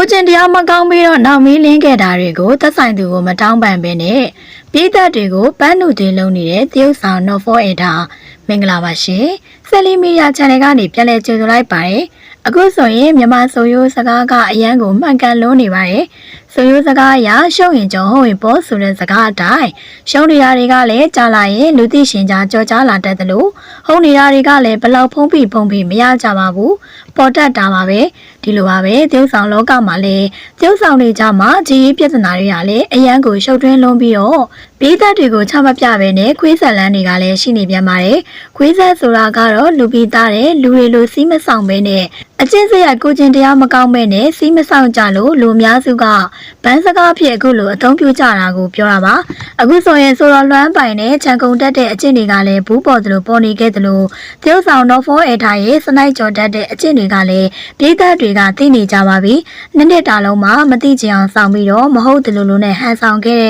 ကိုကျင်တရားမကောင်းပြီးတော့နောက်မီးလင်းခဲ့တာတွေကိုသက်ဆိုင်သူကိုမတောင်းပန်ဘဲနဲ့ပြည်သက်တွေကိုပန်းနုသေးလုံးနေတဲ့တရုတ်ဆောင် Not for Eta မင်္ဂလာပါရှင်ဆယ်လီမီဒီယာ channel ကနေပြန်လည်ကြိုဆိုလိုက်ပါတယ်အခုဆိုရင်မြန်မာဆိုရိုးစကားကအရန်ကိုမှန်ကန်လုံးနေပါတယ်ဆိုရိုးစကားအရရှုံရင်ကြောဟုတ်ရင်ပေါ်ဆိုတဲ့စကားအတိုင်းရှုံနေတာတွေကလည်းကြားလာရင်လူသိရှင်ကြားကြော်ကြားလာတတ်တယ်လို့ဟုတ်နေတာတွေကလည်းဘလောက်ဖုံးပြီးမရကြပါဘူးပေါ်တတ်တာပါပဲဒီလိုပါပဲတရုတ်ဆောင်လောကမှာလည်းတရုတ်ဆောင်တွေကြမှာကြီးရေးပြဿနာတွေကလည်းအရန်ကိုရှုပ်ထွင်းလုံးပြီးတော့ပြည်သက်တွေကိုချမပြပဲနဲ့ခွေးဆက်လန်းတွေကလည်းရှိနေပြန်ပါတယ်ခွေးဆက်ဆိုတာကတော့လူပြီးသားတဲ့လူတွေလိုစီးမဆောင်ပဲနဲ့အကျင့်စရိုက်ကိုကျင်တရားမကောင်းပဲနဲ့စီးမဆောင်ကြလို့လူအများစုကဘန်းစကားဖြစ်အခုလိုအသုံးပြုကြတာကိုပြောတာပါအခုဆိုရင်ဆိုတော့လွမ်းပိုင်နဲ့ခြံကုန်တက်တဲ့အကျင့်တွေကလည်းဘူးပေါ်သလိုပေါ်နေခဲ့သလိုတရုတ်ဆောင် Not for Eta ရဲ့စနိုက်ကြော်တက်တဲ့အကျင့်တွေကလည်းပြည်သက်တွေကသိနေကြပါပြီနှစ်တာလုံးမှာမသိချင်အောင်ဆောင်ပြီးတော့မဟုတ်သလိုလိုနဲ့ဟန်ဆောင်ခဲ့တဲ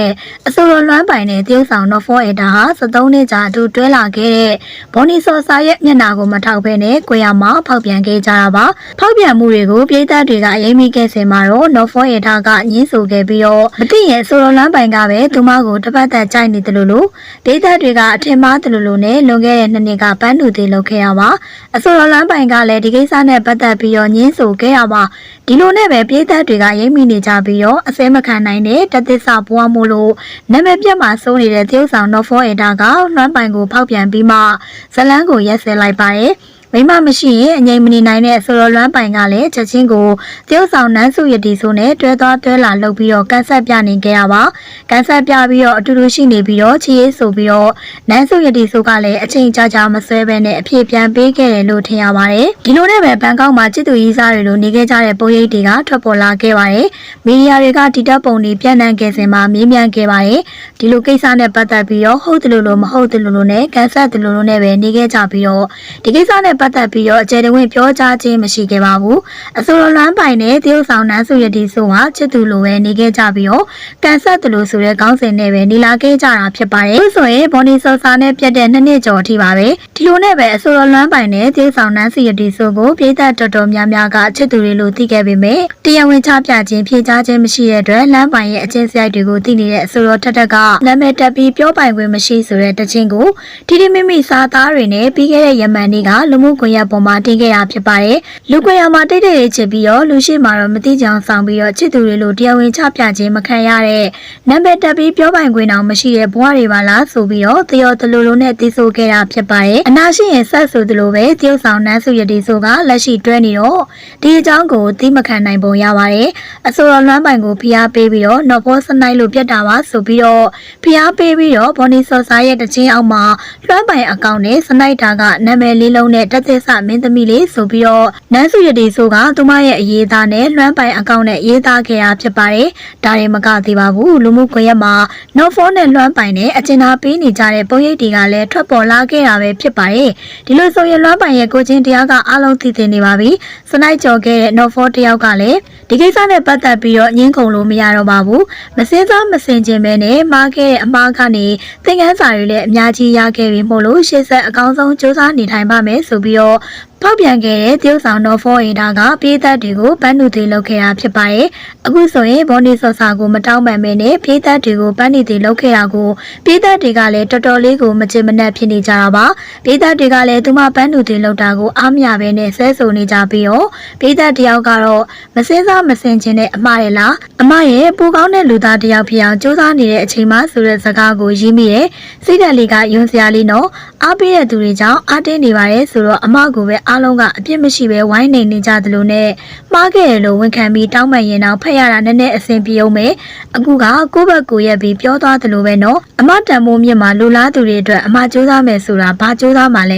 ့အဆိုတော်လွမ်းပိုင်နဲ့တရုတ်ဆောင် Not for Eta ဟာ73နှစ်ကြာအတူတွဲလာခဲ့တဲ့ဘော်နီဆော်စာရဲ့မျက်နှာကိုမထောက်ဘဲနဲ့ကိုရမှာဖောက်ပြန်ခဲ့ကြတာပါဖောက်ပြန်မှုတွေကိုပြည်သက်တွေကရိပ်မိခဲ့စင်မှာတော့ Not for Eta ကညှင်းဆိုခဲ့ပြီးတော့မသိရင်ဆိုတော်လွမ်းပိုင်ကပဲသူမကိုတပတ်သက်ကြိုက်နေတယ်လို့ပြည်သက်တွေကအထင်မှားတယ်လို့နဲ့လွန်ခဲ့တဲ့2နှစ်ကပန်းတူသေးလုပ်ခဲ့ရပါအဆိုတော်လွမ်းပိုင်ကလည်းဒီကိစ္စနဲ့ပတ်သက်ပြီးတော့ညှင်းဆိုခဲ့ရပါဒီလိုနဲ့ပဲပြည်သက်တွေကရိပ်မိနေကြပြီးတော့အစဲမခံနိုင်တဲ့တသစ္စာဘွားမို့လို့နာမည်ပြတ်မှာစိုးနေတဲ့တရုတ်ဆောင် Not for Eta ကလွမ်းပိုင်ကိုဖောက်ပြန်ပြီးမှဇလန်းကိုရက်စဲလိုက်ပါတယ်မိမမရှိရင်အငြိမ်မနေနိုင်တဲ့ဆိုတော်လွမ်းပိုင်ကလည်းချက်ချင်းကိုတရုတ်ဆောင်နန်းစုရတီဆိုနဲ့တွဲသွားတွဲလာလှုပ်ပြီးတော့ကန်ဆက်ပြနေခဲ့ရပါကန်ဆက်ပြပြီးတော့အတူတူရှိနေပြီးတော့ချီရေးဆိုပြီးတော့နန်းစုရတီဆိုကလည်းအချိန်ကြာကြာမဆွဲဘဲနဲ့အပြေပြန်ပေးခဲ့တယ်လို့ထင်ရပါတယ်ဒီလိုနဲ့ပဲဘန်ကောက်မှာချစ်သူရေးစားတွေလိုနေခဲ့ကြတဲ့ပုံရိပ်တွေကထွက်ပေါ်လာခဲ့ပါတယ်မီဒီယာတွေကဒီတပ်ပုံတွေပြန့်နှံ့ခဲ့စင်မှာမေးမြန်းခဲ့ပါတယ်ဒီလိုကိစ္စနဲ့ပတ်သက်ပြီးတော့ဟုတ်တယ်လို့မဟုတ်တယ်လို့နဲ့ကန်ဆက်တယ်လို့နဲ့ပဲနေခဲ့ကြပြီးတော့ဒီကိစ္စနဲ့ပတ်သက်ပြီးတော့အကျယ်တဝင့်ပြောကြားခြင်းမရှိခဲ့ပါဘူးအဆိုတော်လွမ်းပိုင်နဲ့တရုတ်ဆောင်နန်းစုရတီဆိုဟာချစ်သူလိုပဲနေခဲ့ကြပြီးတော့ကန်ဆက်တယ်လို့ဆိုတဲ့ခေါင်းစဉ်နဲ့ပဲနေလာခဲ့ကြတာဖြစ်ပါတယ်ဆိုရင်ဘော်နီဆော်စာနဲ့ပြတ်တဲ့2နှစ်ကျော်အထိပါပဲဒီလိုနဲ့ပဲအဆိုတော်လွမ်းပိုင်နဲ့တရုတ်ဆောင်နန်းစုရတီဆိုကိုပြည်သက်တော်တော်များများကချစ်သူတွေလို့သိခဲ့ပေမဲ့တရားဝင်ချပြခြင်းဖြေကြားခြင်းမရှိတဲ့အတွက်လမ်းပိုင်ရဲ့အကျင့်စရိုက်တွေကိုသိနေတဲ့အဆိုတော်ထက်ကနာမည်တက်ပြီးပြောပိုင်ခွင့်မရှိဆိုတဲ့တခြင်းကိုဒီမိမိစာသားတွေနဲ့ပြီးခဲ့တဲ့ယမန်နေ့ကလူမှုကွန်ရက်ပေါ်မှာတင်ခဲ့တာဖြစ်ပါတယ်လူကွန်ရက်မှာတိတ်ချစ်ပြီးတော့လူရှိမှာတော့မသိကြအောင်ဆောင်ပြီးတော့ချစ်သူတွေလို့တရားဝင်ချပြခြင်းမခံရတဲ့နာမည်တက်ပြီးပြောပိုင်ခွင့်အောင်မရှိတဲ့ဘဝတွေပါလားဆိုပြီးတော့တရောတလူလိုနဲ့သိဆိုခဲ့တာဖြစ်ပါတယ်အနာရှိရင်ဆက်ဆိုသလိုပဲတရုတ်ဆောင်နန်းစုရတီဆိုကလက်ရှိတွဲနေတော့ဒီအကြောင်းကိုသိမခံနိုင်ပုံရပါတယ်အဆိုတော်လွမ်းပိုင်ကိုဖိအားပေးပြီးတော့ Not for Eta လို့ပြတ်တာပါဆိုပြီးတော့ဖိအားပေးပြီးတော့ဘော်နီဆော်စာရဲ့တခြင်းအောက်မှာလွမ်းပိုင်အကောင့်နဲ့စနိုက်တာကနာမည်လေးလုံးနဲ့တသစ္စာမင်းသမီးလေးဆိုပြီးတော့နန်းစုရတီဆိုကသူမရဲ့အရေးသားနဲ့လွမ်းပိုင်အကောင့်နဲ့ရေးသားခဲ့တာဖြစ်ပါတယ်ဒါရင်မကသေးပါဘူးလူမှုကွန်ရက်မှာ Not for နဲ့လွမ်းပိုင်နဲ့အကျဉ်းသားပေးနေကြတဲ့ပုံရိပ်တွေကလည်းထွက်ပေါ်လာခဲ့တာပဲဖြစ်ပါတယ်ဒီလိုဆိုရင်လွမ်းပိုင်ရဲ့ကိုချင်းတရားကအားလုံးသိသိနေပါပြီစနိုက်ကြော်ခဲ့တဲ့ Not for တယောက်ကလည်းဒီကိစ္စနဲ့ပတ်သက်ပြီးတော့ညှင်းခုန်လို့မရတော့ပါဘူးမစင်းစားမစင်ကျင်ပဲနဲ့မှားခဲ့တဲ့အမှားကနေသင်ခန်းစာတွေလည်းအများကြီးရခဲ့ပြီမို့လို့ရှေ့ဆက်အကောင်းဆုံးစူးစမ်းနေထိုင်ပါမယ်ဆိုပြီးတော့ဖောက်ပြန်ခဲ့တဲ့တရုတ်ဆောင် Not for Eta ကပြည်သက်တွေကိုပန်းတူသေးလုပ်ခဲ့တာဖြစ်ပါတယ်အခုဆိုရင်ဘော်နီဆော်စာကိုမတောင်းပန်မဲနဲ့ပြည်သက်တွေကိုပန်းတူသေးလုပ်ခဲ့တာကိုပြည်သက်တွေကလည်းတော်တော်လေးကိုမချစ်မနှက်ဖြစ်နေကြတာပါပြည်သက်တွေကလည်းသူမပန်းတူသေးလုပ်တာကိုအားမရပဲနဲ့ဆဲဆိုနေကြပြီးတော့ပြည်သက်တယောက်ကတော့မစင်းစားမစင်ချင်တဲ့အမှားရလားအမရဲ့ပူကောင်းတဲ့လူသားတယောက်ဖြစ်အောင်စူးစမ်းနေတဲ့အချိန်မှဆိုတဲ့စကားကိုရင်းမိတယ်စိတ်ဓာတ်လေးကယွန်းစရာလေးနော်အားပေးတဲ့သူတွေကြောင့်အားတင်းနေပါတယ်ဆိုတော့အမကိုပဲအားလုံးကအပြစ်မရှိပဲဝိုင်းနေကြသလိုနဲ့မှားခဲ့တယ်လို့ဝန်ခံပြီးတောင်းပန်ရင်တော့ဖက်ရတာနည်းနည်းအဆင်ပြေအောင်မယ်အခုကကိုယ့်ဘက်ကိုရက်ပြီးပြောသွားသလိုပဲနော်အမတန်မိုးမြင့်မှာလူလားသူတွေအတွက်အမစူးစမ်းမယ်ဆိုတာဘာစူးစမ်းမှလ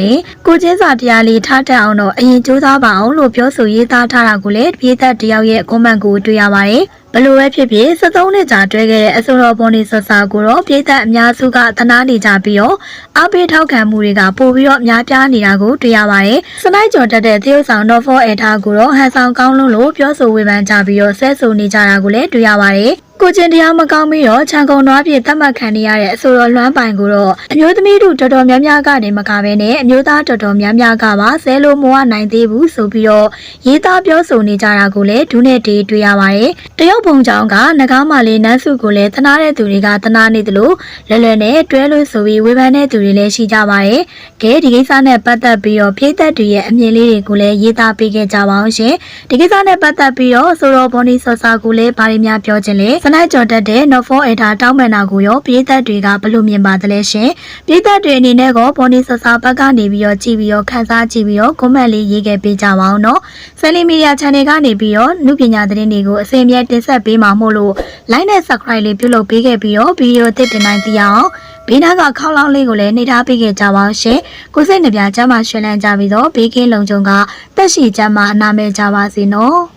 ဲကိုချင်းစာတရားလေးထားတတ်အောင်တော့အရင်စူးစမ်းပါအောင်လို့ပြောဆိုရေးသားထားတာကိုလည်းပြည်သက်တယောက်ရဲ့ကွန်မန့်ကိုတွေ့ရပါတယ်ဘလို့ပဲဖြစ်ဖြစ်73နှစ်ကြာတွဲခဲ့တဲ့အဆိုတော်ဘော်နီဆော်စာကိုတော့ပြည်သက်အများစုကသနာနေကြပြီးတော့အားပေးထောက်ခံမှုတွေကပို့ပြီးတော့များပြားနေတာကိုတွေ့ရပါတယ်စနိုက်ကျော်တက်တဲ့တရုတ်ဆောင် Not for Eta ကိုတော့ဟန်ဆောင်ကောင်းလို့ပြောဆိုဝေဖန်ကြပြီးတော့ဆဲဆိုနေကြတာကိုလည်းတွေ့ရပါတယ်ကို ကိုချင်းတရားမကောင်းပြီးတော့ခြံကုန်သွားပြသတ်မှတ်ခံရတဲ့အဆိုတော်လွမ်းပိုင်ကိုတော့အမျိုးသမီးတို့တော်တော်များများကနေမကဘဲနဲ့အမျိုးသားတော်တော်များများကပါဆဲလို့မဝနိုင်သေးဘူးဆိုပြီးတော့ရေးသားပြောဆိုနေကြတာကိုလည်းဒုနဲ့တေးတွေ့ရပါတယ်တရုတ်ဘုံချောင်းကနဂါးမာလေးနန်းစုကိုလည်းသနာတဲ့သူတွေကသနာနေသလိုလွယ်လွယ်နဲ့တွဲလို့ဆိုပြီးဝေဖန်တဲ့သူတွေလည်းရှိကြပါတယ်ကဲဒီကိစ္စနဲ့ပတ်သက်ပြီးတော့ပြည်သက်တွေရဲ့အမြင်လေးတွေကိုလည်းရေးသားပေးခဲ့ကြပါအောင်ရှင်ဒီကိစ္စနဲ့ပတ်သက်ပြီးတော့ဆိုတော့ဘော်နီဆော့ဆာကိုလည်းဘာတွေများပြောချင်လဲစနိုက်ကြော်တက်တဲ့ Not for Eta တောင်းပန်တာကိုရောပြည်သက်တွေကဘယ်လိုမြင်ပါသလဲရှင်ပြည်သက်တွေအနေနဲ့ကောဘော်နီဆော့ဆာဘက်ကနေပြီးတော့ကြည့်ပြီးတော့ခန်းစားကြည့်ပြီးတော့ comment လေးရေးခဲ့ပေးကြပါအောင်နော်Selly Media Channel ကနေပြီးတော့နုပညာသတင်းတွေကိုအစီအမြဲတင်ဆက်ပေးမှာမို့လို့ like နဲ့ subscribe လေးပြုလုပ်ပေးခဲ့ပြီးတော့ဗီဒီယိုတစ်တင်နိုင်သိအောင်ဘေးနားကခေါင်းလောင်းလေးကိုလည်းနှိပ်ထားပေးခဲ့ကြပါအောင်ရှင်ကိုစိတ်နှပြကျမ်းမှာရွှင်လန်းကြပြီးတော့ဘေးကင်းလုံခြုံကတက်ရှိကျမ်းမှာအနာမဲ့ကြပါစေနော်